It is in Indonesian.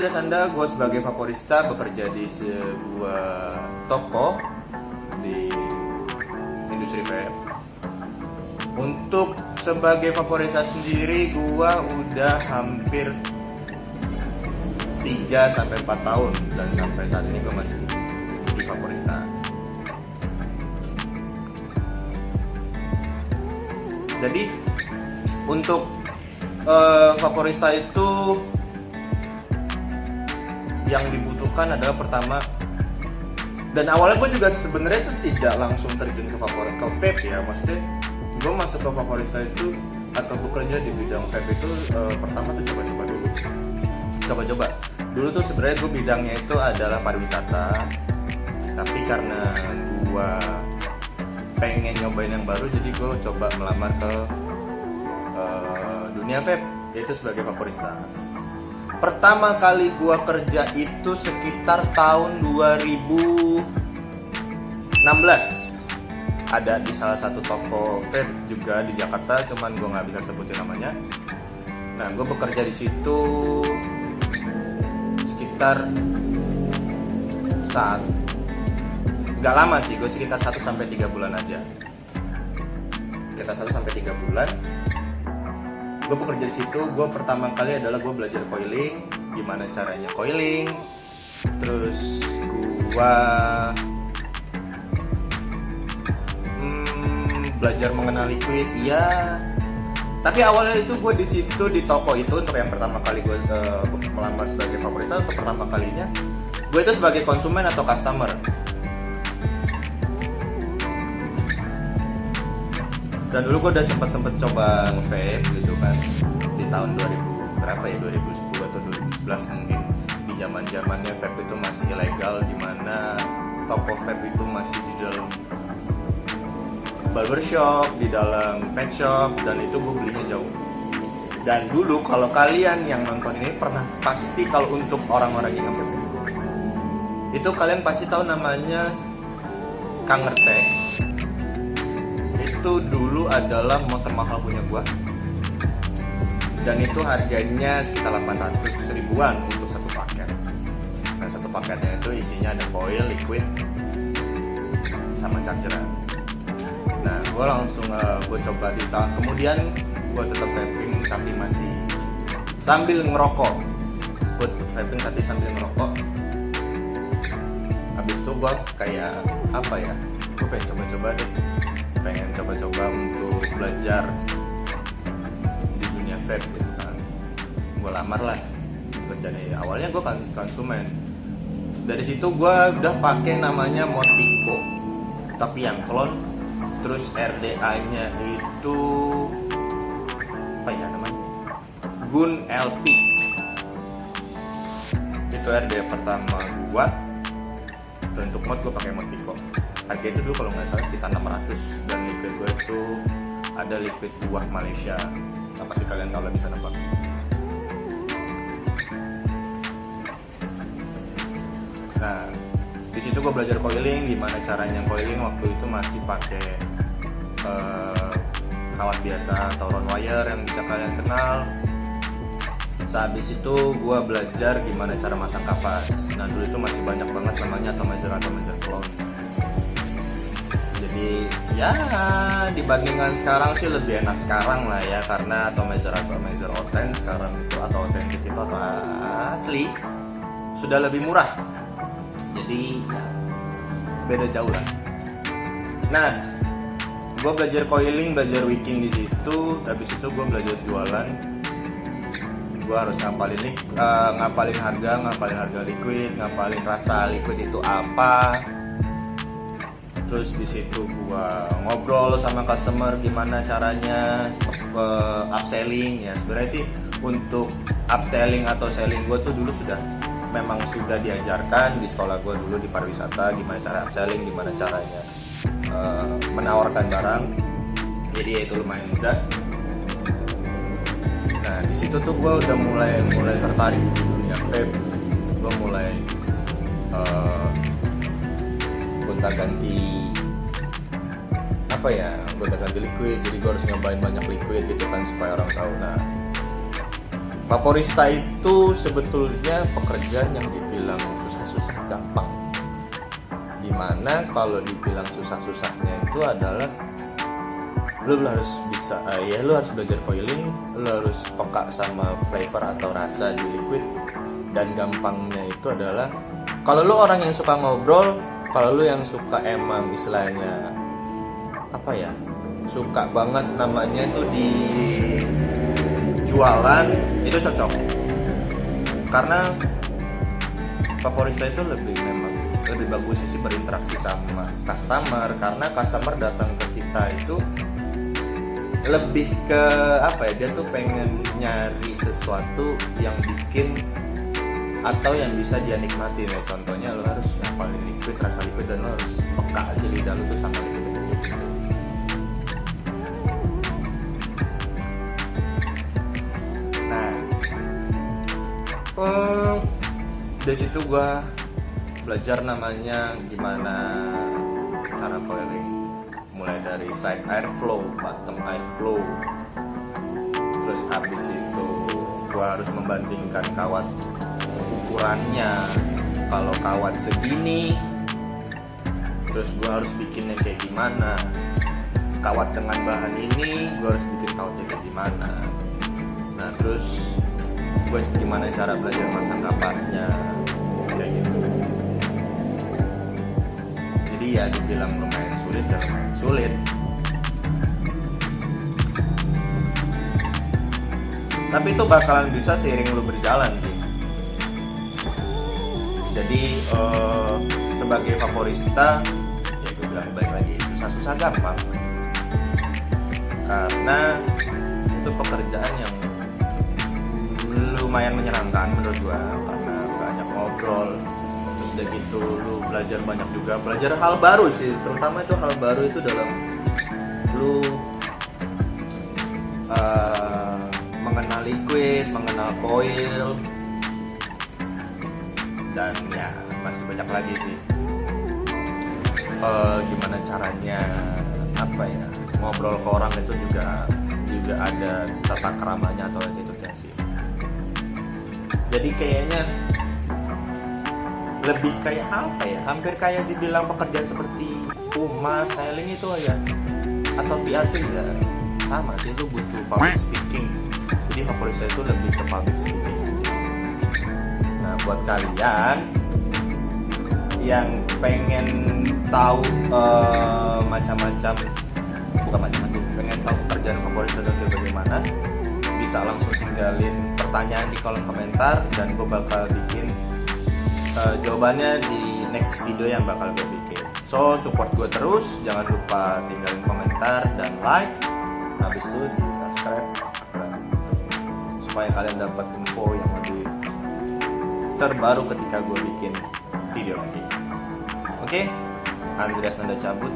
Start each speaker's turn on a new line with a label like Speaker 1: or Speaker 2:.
Speaker 1: Andreas Anda, gue sebagai vaporista bekerja di sebuah toko di industri vape. Untuk sebagai vaporista sendiri, gue udah hampir 3-4 tahun dan sampai saat ini gue masih di vaporista. Jadi untuk vaporista itu yang dibutuhkan adalah pertama, dan awalnya gue juga sebenarnya itu tidak langsung terjun ke vape ya, maksudnya gue masuk ke vaporista itu atau bekerja di bidang vape itu pertama tuh coba-coba dulu tuh sebenarnya gue bidangnya itu adalah pariwisata, tapi karena gue pengen nyobain yang baru jadi gue coba melamar ke dunia vape, yaitu sebagai vaporista. Pertama kali gue kerja itu sekitar tahun 2016, ada di salah satu toko vape juga di Jakarta, cuman gue nggak bisa sebutin namanya. Nah, gue bekerja di situ sekitar nggak lama sih, gue sekitar 1-3 bulan aja. Sekitar 1-3 bulan. Gue bekerja di situ. Gue pertama kali adalah gue belajar coiling, gimana caranya coiling. Terus gue belajar mengenal liquid, iya. Tapi awalnya itu gue di situ di toko itu untuk yang pertama kali gue melamar sebagai vaporista. Untuk pertama kalinya gue itu sebagai konsumen atau customer. Dan dulu gue udah sempet coba nge-vape gitu kan di tahun 2000 berapa ya, 2010 atau 2011 mungkin. Di zaman-zamannya vape itu masih ilegal, dimana toko vape itu masih di dalam barbershop, di dalam pet shop, dan itu gue belinya jauh. Dan dulu kalau kalian yang nonton ini pernah pasti, kalau untuk orang-orang yang nge-vape itu kalian pasti tahu namanya Kang Ngertek. Itu dulu adalah motor mahal punya gua, dan itu harganya sekitar 800 ribuan untuk satu paket. Nah, satu paketnya itu isinya ada coil, liquid, sama chargeran. Nah, gua langsung gua coba di tahun kemudian gua tetap vaping tapi masih sambil ngerokok. Gua vaping tapi sambil ngerokok. Habis itu gua kayak apa ya, gua pengen coba-coba untuk belajar di dunia vape gitu kan. Gue lamar lah kerjanya. Awalnya gue konsumen. Dari situ gue udah pakai namanya Motico, tapi yang clone. Terus RDA-nya itu apa ya namanya? Gun LP. Itu RDA pertama gue. Dan untuk mod gue pakai Motico. Harga itu dulu kalau nggak salah sekitar 600, dan liquid gue itu ada liquid buah Malaysia. Apa sih kalian tahu lah, bisa nebak. Nah, di situ gue belajar coiling, gimana caranya coiling. Waktu itu masih pakai kawat biasa atau round wire yang bisa kalian kenal. Sehabis itu gue belajar gimana cara masang kapas. Nah, dulu itu masih banyak banget namanya atomizer clone. Jadi ya dibandingkan sekarang sih lebih enak sekarang lah ya, karena atomizer Oten sekarang itu atau otentik itu atau asli sudah lebih murah. Jadi ya, beda jauh lah. Nah, gue belajar coiling, belajar wicking di situ. Habis itu gue belajar jualan. Gue harus ngapalin harga liquid, ngapalin rasa liquid itu apa. Terus di situ gua ngobrol sama customer gimana caranya upselling ya. Sebenarnya sih untuk upselling atau selling gua tuh dulu sudah diajarkan di sekolah gua dulu di pariwisata, gimana cara upselling, gimana caranya menawarkan barang. Jadi ya itu lumayan mudah. Nah, di situ tuh gua udah mulai tertarik di dunia vape. Gua mulai gonta-ganti liquid, jadi gue harus nyobain banyak liquid gitu kan supaya orang tahu. Nah, Vaporista itu sebetulnya pekerjaan yang dibilang susah-susah gampang. Dimana kalau dibilang susah-susahnya itu adalah lu harus bisa, lu harus belajar coiling, lu harus peka sama flavor atau rasa di liquid. Dan gampangnya itu adalah kalau lu orang yang suka ngobrol, kalau lu yang suka emang istilahnya apa ya, suka banget namanya itu di jualan, itu cocok. Karena Vaporista itu memang lebih bagus sih berinteraksi sama customer, karena customer datang ke kita itu lebih ke apa ya, dia tuh pengen nyari sesuatu yang bikin atau yang bisa dia nikmati. Nah, contohnya lo harus ngapalin liquid, rasa liquid, dan lo harus peka si lidah lo tuh sama liquid. Nah, dari situ gua belajar namanya gimana cara coiling, mulai dari side airflow, bottom airflow, terus habis itu gua harus membandingkan kawat ukurannya. Kalau kawat segini, terus gua harus bikinnya kayak gimana. Kawat dengan bahan ini, gua harus bikin kawatnya kayak gimana. Nah, terus gue gimana cara belajar masang kapasnya, kayak gitu. Jadi ya dibilang lumayan sulit, ya lumayan sulit. Tapi itu bakalan bisa seiring lu berjalan sih. Jadi sebagai vaporista, ya gue bilang balik lagi, susah-susah gampang. Karena itu pekerjaan yang lumayan menyenangkan menurut gua, karena banyak ngobrol, terus udah gitu lu belajar banyak juga, belajar hal baru sih, terutama itu hal baru itu dalam lu mengenal liquid, mengenal coil, dan ya masih banyak lagi sih. Gimana caranya apa ya, ngobrol ke orang itu juga ada tata keramanya atau attitude-nya sih. Jadi kayaknya lebih kayak apa ya, hampir kayak dibilang pekerjaan seperti humas, sailing itu ya, atau PAT ya sama sih, itu butuh public speaking. Jadi vaporista itu lebih ke public speaking. Nah, buat kalian yang pengen tahu pengen tahu pekerjaan vaporista itu bagaimana, bisa langsung tinggalin pertanyaan di kolom komentar, dan gue bakal bikin jawabannya di next video yang bakal gue bikin. So, support gue terus, jangan lupa tinggalin komentar dan like, habis itu di subscribe supaya kalian dapat info yang lebih terbaru ketika gue bikin video lagi. Oke, Andreas Nanda cabut.